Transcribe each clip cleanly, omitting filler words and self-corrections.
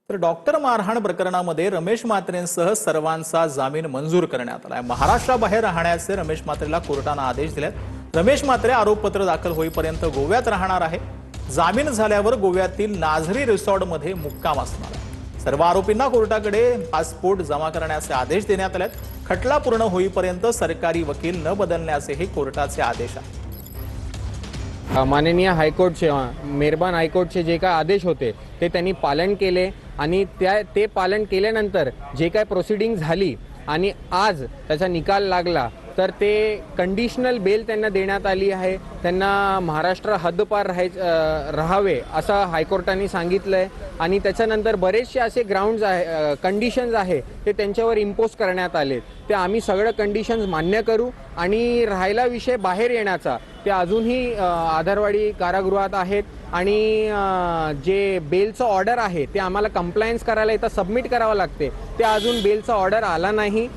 तर डॉक्टर मारहाण प्रकरणामध्ये रमेश म्हात्रेंसह सर्वांचा जामीन मंजूर करण्यात आलाय। महाराष्ट्राबाहेर राहण्याचे रमेश म्हात्रेला कोर्टाने आदेश दिलेत। रमेश म्हात्रे आरोपपत्र दाखल होईपर्यंत गोव्यात राहणार आहे। जामीन झाल्यावर गोव्यातील नाझरी रिसॉर्टमध्ये मुक्काम असणार आहे। सर्व आरोपींना कोर्टाकडे पासपोर्ट जमा करण्याचे आदेश देण्यात आलेत। खटला पूर्ण होईपर्यंत सरकारी वकील न बदलण्याचेही कोर्टाचे आदेश आहेत। माननीय हायकोर्टचे मेहरबान हायकोर्टचे जे काय आदेश होते ते त्यांनी पालन केले आणि ते पालन केल्यानंतर जे काय प्रोसिडिंग झाली आणि आज त्याचा निकाल लागला तर ते कंडिशनल बेल त्यांना देण्यात आली आहे। त्यांना महाराष्ट्र हद्दपार राहावे असं हायकोर्टाने सांगितलंय आणि त्याच्यानंतर बरेचसे असे ग्राउंड्स आहे कंडिशन्स आहे ते त्यांच्यावर इम्पोज करण्यात आले। ते आम्ही सगळं कंडिशन्स मान्य करू आणि राहायला विषय बाहेर येण्याचा ते अजूनही आधारवाडी कारागृहात आहेत आणि जे बेलचं ऑर्डर आहे ते आम्हाला कंप्लायन्स करायला इथं सबमिट करावं लागते। ते अजून बेलचा ऑर्डर आला नाही।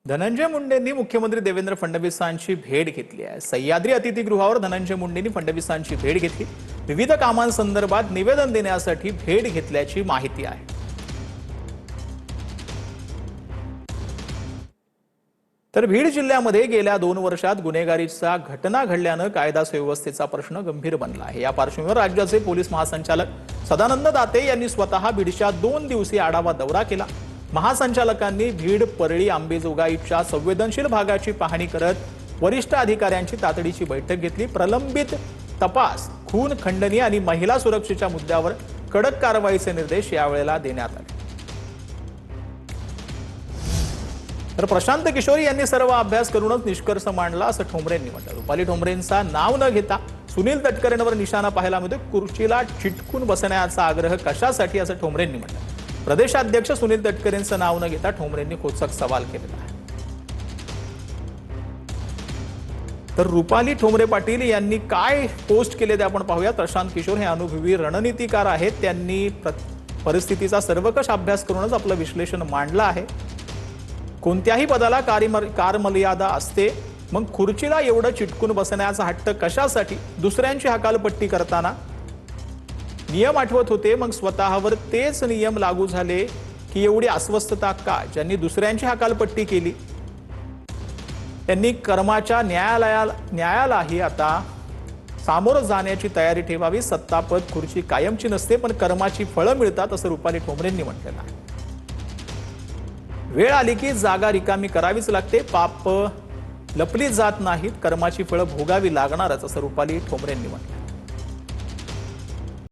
धनंजय मुंडेंनी मुख्यमंत्री देवेंद्र फडणवीसांची भेट घेतली आहे। सह्याद्री अतिथीगृहावर धनंजय मुंडेंनी फडणवीसांची भेट घेतली। विविध कामांसंदर्भात निवेदन देण्यासाठी भेट घेतल्याची माहिती आहे। तर बीड जिल्ह्यामध्ये गेल्या 2 वर्षात गुन्हेगारीच्या घटना घडल्यानं कायदा सुव्यवस्थेचा प्रश्न गंभीर बनला आहे। या पार्श्वभूमीवर राज्याचे पोलीस महासंचालक सदानंद दाते यांनी स्वतः बीडच्या 2 दिवसीय आढावा दौरा केला। महासंचालकांनी भीड, परळी, आंबेजोगाईच्या संवेदनशील भागाची पाहणी करत वरिष्ठ अधिकाऱ्यांची तातडीची बैठक घेतली। प्रलंबित तपास, खून, खंडणी आणि महिला सुरक्षेच्या मुद्द्यावर कडक कारवाईचे निर्देश यावेळेला देण्यात आले। तर प्रशांत किशोर यांनी सर्व अभ्यास करूनच निष्कर्ष मांडला असं ठोंबरेंनी म्हटलं। रुपाली ठोंबरेंचा नाव न घेता सुनील तटकरेंवर निशाणा पाहायला मिळतो। खुर्चीला चिटकून बसण्याचा आग्रह कशासाठी असं ठोंबरेंनी म्हटलं। प्रदेशाध्यक्ष सुनील तटकरेंचं नाव न घेता ठोंबरेंनी खोचक सवाल केलेला आहे। तर रुपाली ठोंबरे पाटील यांनी काय पोस्ट केले ते आपण पाहूया। प्रशांत किशोर हे अनुभवी रणनीतिकार आहेत। त्यांनी परिस्थितीचा सर्वकष अभ्यास करूनच आपलं विश्लेषण मांडलं आहे। कोणत्याही पदाला कारमर्यादा असते, मग खुर्चीला एवढं चिटकून बसण्याचा हट्ट कशासाठी? दुसऱ्यांची हकालपट्टी करताना नियम आठवत होते, मग स्वतःवर तेच नियम लागू झाले की एवढी अस्वस्थता का? ज्यांनी दुसऱ्यांची हकालपट्टी केली त्यांनी कर्माच्या न्यायालाही आता सामोरं जाण्याची तयारी ठेवावी। सत्तापद, खुर्ची कायमची नसते, पण कर्माची फळं मिळतात असं रुपाली ठोंबरेंनी म्हटलेलं आहे। वेळ आली की जागा रिकामी करावीच लागते, पाप लपली जात नाहीत, कर्माची फळं भोगावी लागणारच असं रुपाली ठोंबरेंनी म्हटलं।